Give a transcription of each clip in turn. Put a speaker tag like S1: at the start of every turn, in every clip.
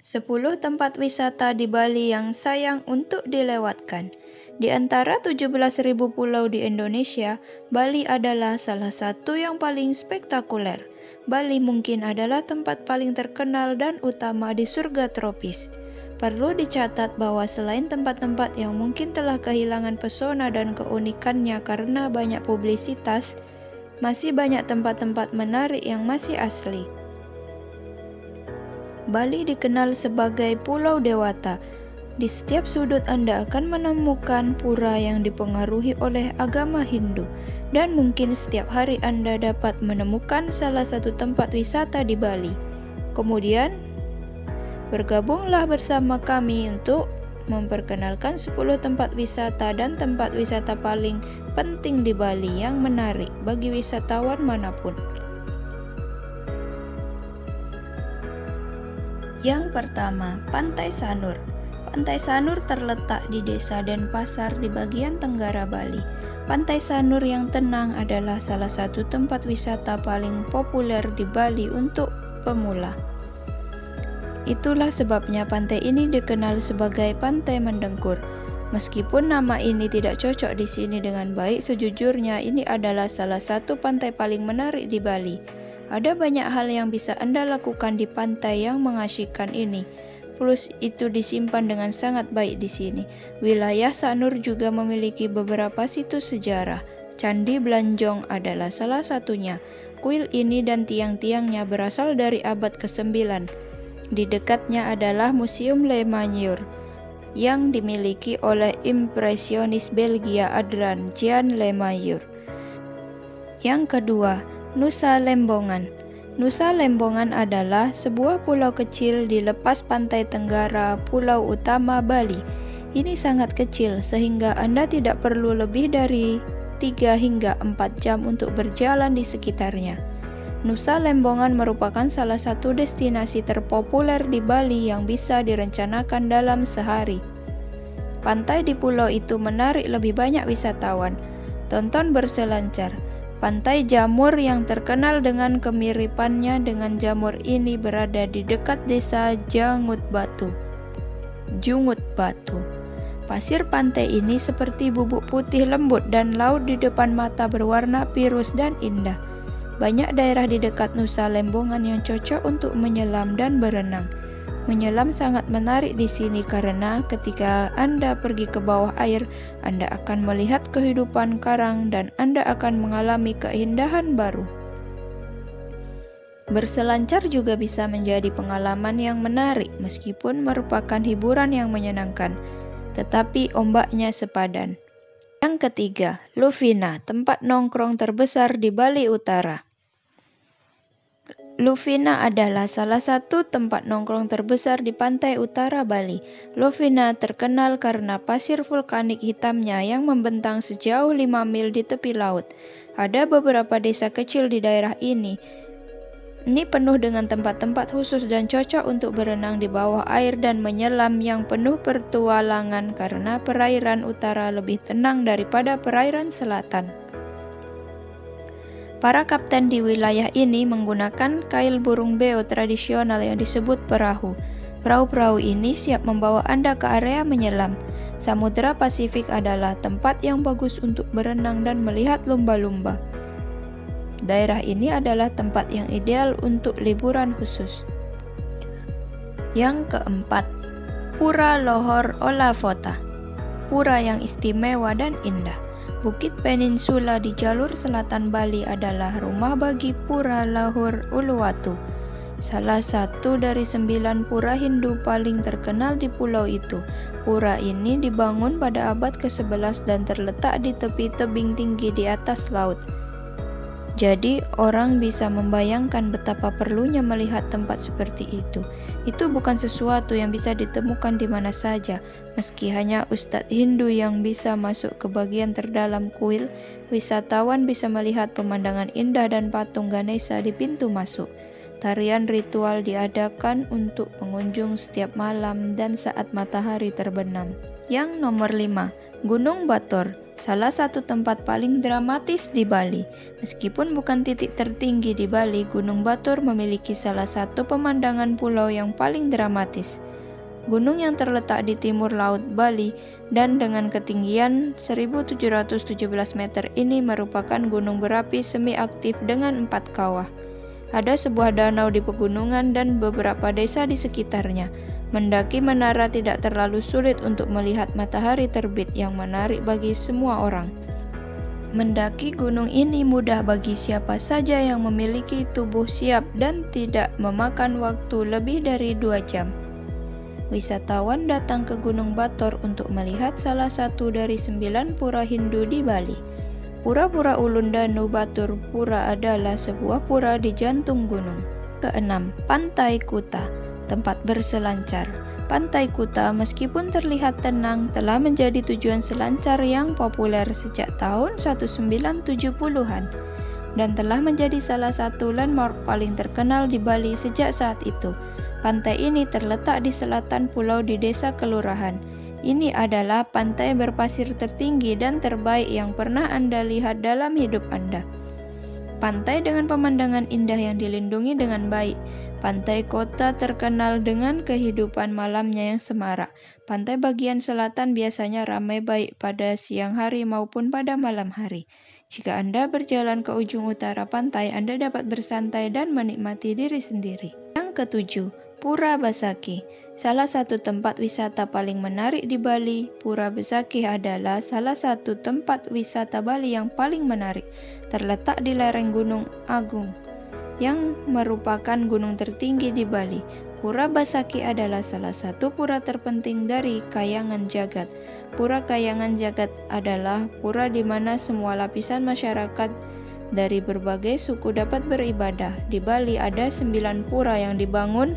S1: 10 tempat wisata di Bali yang sayang untuk dilewatkan. Di antara 17.000 pulau di Indonesia, Bali adalah salah satu yang paling spektakuler. Bali mungkin adalah tempat paling terkenal dan utama di surga tropis. Perlu dicatat bahwa selain tempat-tempat yang mungkin telah kehilangan pesona dan keunikannya karena banyak publisitas, masih banyak tempat-tempat menarik yang masih asli. Bali dikenal sebagai Pulau Dewata. Di setiap sudut Anda akan menemukan pura yang dipengaruhi oleh agama Hindu, dan mungkin setiap hari Anda dapat menemukan salah satu tempat wisata di Bali. Kemudian, bergabunglah bersama kami untuk memperkenalkan 10 tempat wisata dan tempat wisata paling penting di Bali yang menarik bagi wisatawan manapun. Yang pertama, Pantai Sanur. Pantai Sanur terletak di Desa Denpasar di bagian tenggara Bali. Pantai Sanur yang tenang adalah salah satu tempat wisata paling populer di Bali untuk pemula. Itulah sebabnya pantai ini dikenal sebagai Pantai Mendengkur. Meskipun nama ini tidak cocok di sini dengan baik, sejujurnya ini adalah salah satu pantai paling menarik di Bali. Ada banyak hal yang bisa Anda lakukan di pantai yang mengasyikkan ini. Plus itu disimpan dengan sangat baik di sini. Wilayah Sanur juga memiliki beberapa situs sejarah. Candi Blanjong adalah salah satunya. Kuil ini dan tiang-tiangnya berasal dari abad ke-9. Di dekatnya adalah Museum Le Manoir yang dimiliki oleh impresionis Belgia Adrian Jean Le Manoir. Yang kedua, Nusa Lembongan. Nusa Lembongan adalah sebuah pulau kecil di lepas pantai tenggara pulau utama Bali. Ini sangat kecil sehingga Anda tidak perlu lebih dari 3 hingga 4 jam untuk berjalan di sekitarnya. Nusa Lembongan merupakan salah satu destinasi terpopuler di Bali yang bisa direncanakan dalam sehari. Pantai di pulau itu menarik lebih banyak wisatawan. Tonton berselancar. Pantai Jamur yang terkenal dengan kemiripannya dengan jamur ini berada di dekat desa Jungut Batu. Pasir pantai ini seperti bubuk putih lembut dan laut di depan mata berwarna biru dan indah. Banyak daerah di dekat Nusa Lembongan yang cocok untuk menyelam dan berenang. Menyelam sangat menarik di sini karena ketika Anda pergi ke bawah air, Anda akan melihat kehidupan karang dan Anda akan mengalami keindahan baru. Berselancar juga bisa menjadi pengalaman yang menarik meskipun merupakan hiburan yang menyenangkan, tetapi ombaknya sepadan. Yang ketiga, Lufina, tempat nongkrong terbesar di Bali Utara. Lufina adalah salah satu tempat nongkrong terbesar di pantai utara Bali. Lufina terkenal karena pasir vulkanik hitamnya yang membentang sejauh 5 mil di tepi laut. Ada beberapa desa kecil di daerah ini. Ini penuh dengan tempat-tempat khusus dan cocok untuk berenang di bawah air dan menyelam yang penuh petualangan karena perairan utara lebih tenang daripada perairan selatan. Para kapten di wilayah ini menggunakan kail burung beo tradisional yang disebut perahu. Perahu-perahu ini siap membawa Anda ke area menyelam. Samudra Pasifik adalah tempat yang bagus untuk berenang dan melihat lumba-lumba. Daerah ini adalah tempat yang ideal untuk liburan khusus. Yang keempat, Pura Lohor Olafota. Pura yang istimewa dan indah. Bukit Peninsula di jalur selatan Bali adalah rumah bagi Pura Lohor Uluwatu, salah satu dari 9 pura Hindu paling terkenal di pulau itu. Pura ini dibangun pada abad ke-11 dan terletak di tepi tebing tinggi di atas laut. Jadi, orang bisa membayangkan betapa perlunya melihat tempat seperti itu. Itu bukan sesuatu yang bisa ditemukan di mana saja. Meski hanya ustadz Hindu yang bisa masuk ke bagian terdalam kuil, wisatawan bisa melihat pemandangan indah dan patung Ganesha di pintu masuk. Tarian ritual diadakan untuk pengunjung setiap malam dan saat matahari terbenam. Yang nomor 5, Gunung Batur. salah satu tempat paling dramatis di Bali. Meskipun bukan titik tertinggi di Bali, Gunung Batur memiliki salah satu pemandangan pulau yang paling dramatis. Gunung yang terletak di timur laut Bali dan dengan ketinggian 1717 meter ini merupakan gunung berapi semi aktif dengan 4 kawah. Ada sebuah danau di pegunungan dan beberapa desa di sekitarnya. Mendaki menara tidak terlalu sulit untuk melihat matahari terbit yang menarik bagi semua orang. Mendaki gunung ini mudah bagi siapa saja yang memiliki tubuh siap dan tidak memakan waktu lebih dari 2 jam. Wisatawan datang ke Gunung Batur untuk melihat salah satu dari 9 pura Hindu di Bali. Pura-pura Ulundanu Batur Pura adalah sebuah pura di jantung gunung. Keenam, Pantai Kuta, tempat berselancar. Pantai Kuta meskipun terlihat tenang telah menjadi tujuan selancar yang populer sejak tahun 1970-an dan telah menjadi salah satu landmark paling terkenal di Bali sejak saat itu. Pantai ini terletak di selatan pulau di desa kelurahan. Ini adalah pantai berpasir tertinggi dan terbaik yang pernah Anda lihat dalam hidup Anda. Pantai dengan pemandangan indah yang dilindungi dengan baik. Pantai kota terkenal dengan kehidupan malamnya yang semarak. Pantai bagian selatan biasanya ramai baik pada siang hari maupun pada malam hari. Jika Anda berjalan ke ujung utara pantai, Anda dapat bersantai dan menikmati diri sendiri. Yang ketujuh, Pura Besakih. Salah satu tempat wisata paling menarik di Bali, Pura Besakih adalah salah satu tempat wisata Bali yang paling menarik. Terletak di lereng Gunung Agung, yang merupakan gunung tertinggi di Bali. Pura Besakih adalah salah satu pura terpenting dari Kayangan Jagat. Pura Kayangan Jagat adalah pura di mana semua lapisan masyarakat dari berbagai suku dapat beribadah. Di Bali ada 9 pura yang dibangun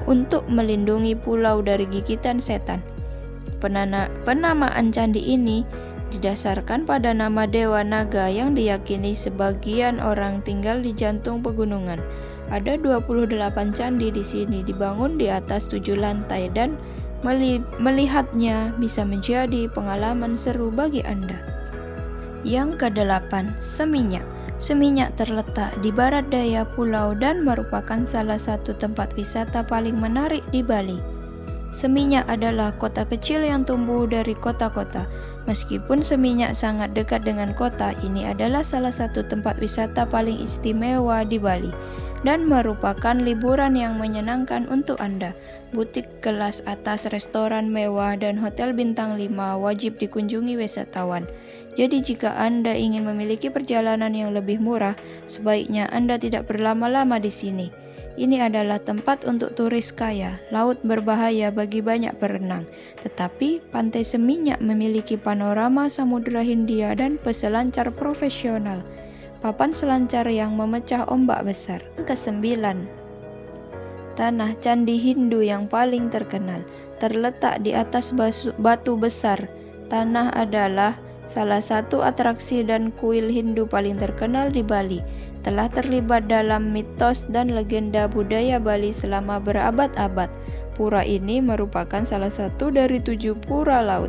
S1: untuk melindungi pulau dari gigitan setan. Penamaan candi ini didasarkan pada nama Dewa Naga yang diyakini sebagian orang tinggal di jantung pegunungan. Ada 28 candi di sini dibangun di atas 7 lantai dan melihatnya bisa menjadi pengalaman seru bagi Anda. Yang kedelapan, Seminyak. Seminyak terletak di barat daya pulau dan merupakan salah satu tempat wisata paling menarik di Bali. Seminyak adalah kota kecil yang tumbuh dari kota-kota. Meskipun Seminyak sangat dekat dengan kota, ini adalah salah satu tempat wisata paling istimewa di Bali dan merupakan liburan yang menyenangkan untuk Anda. Butik kelas atas, restoran mewah, dan hotel bintang 5 wajib dikunjungi wisatawan. Jadi jika Anda ingin memiliki perjalanan yang lebih murah, sebaiknya Anda tidak berlama-lama di sini. Ini adalah tempat untuk turis kaya. Laut berbahaya bagi banyak perenang, tetapi Pantai Seminyak memiliki panorama Samudra Hindia dan peselancar profesional. Papan selancar yang memecah ombak besar. Kesembilan, Tanah Candi Hindu yang paling terkenal. Terletak di atas batu besar. Tanah adalah salah satu atraksi dan kuil Hindu paling terkenal di Bali. Telah terlibat dalam mitos dan legenda budaya Bali selama berabad-abad. Pura ini merupakan salah satu dari 7 pura laut.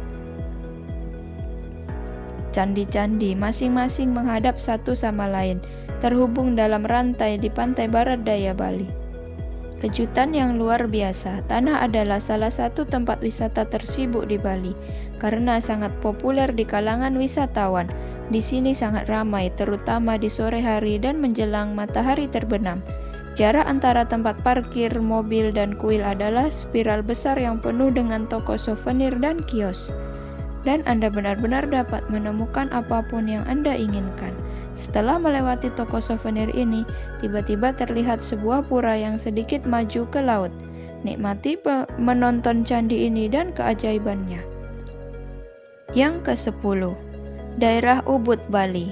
S1: Candi-candi masing-masing menghadap satu sama lain, terhubung dalam rantai di pantai barat daya Bali. Kejutan yang luar biasa, tanah adalah salah satu tempat wisata tersibuk di Bali karena sangat populer di kalangan wisatawan. Di sini sangat ramai, terutama di sore hari dan menjelang matahari terbenam. Jarak antara tempat parkir mobil dan kuil adalah spiral besar yang penuh dengan toko souvenir dan kios. Dan Anda benar-benar dapat menemukan apapun yang Anda inginkan. Setelah melewati toko souvenir ini, tiba-tiba terlihat sebuah pura yang sedikit maju ke laut. Nikmati menonton candi ini dan keajaibannya. Yang ke-10, Daerah Ubud, Bali.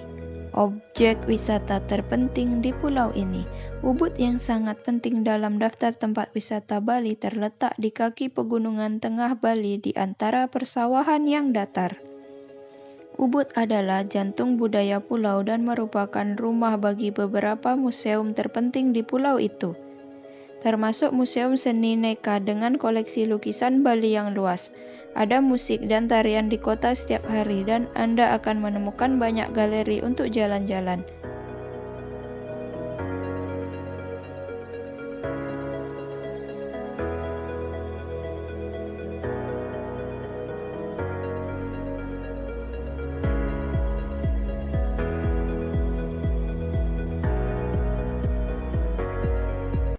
S1: Objek wisata terpenting di pulau ini. Ubud yang sangat penting dalam daftar tempat wisata Bali terletak di kaki pegunungan tengah Bali di antara persawahan yang datar. Ubud adalah jantung budaya pulau dan merupakan rumah bagi beberapa museum terpenting di pulau itu, termasuk Museum Seni Neka dengan koleksi lukisan Bali yang luas. Ada musik dan tarian di kota setiap hari, dan Anda akan menemukan banyak galeri untuk jalan-jalan.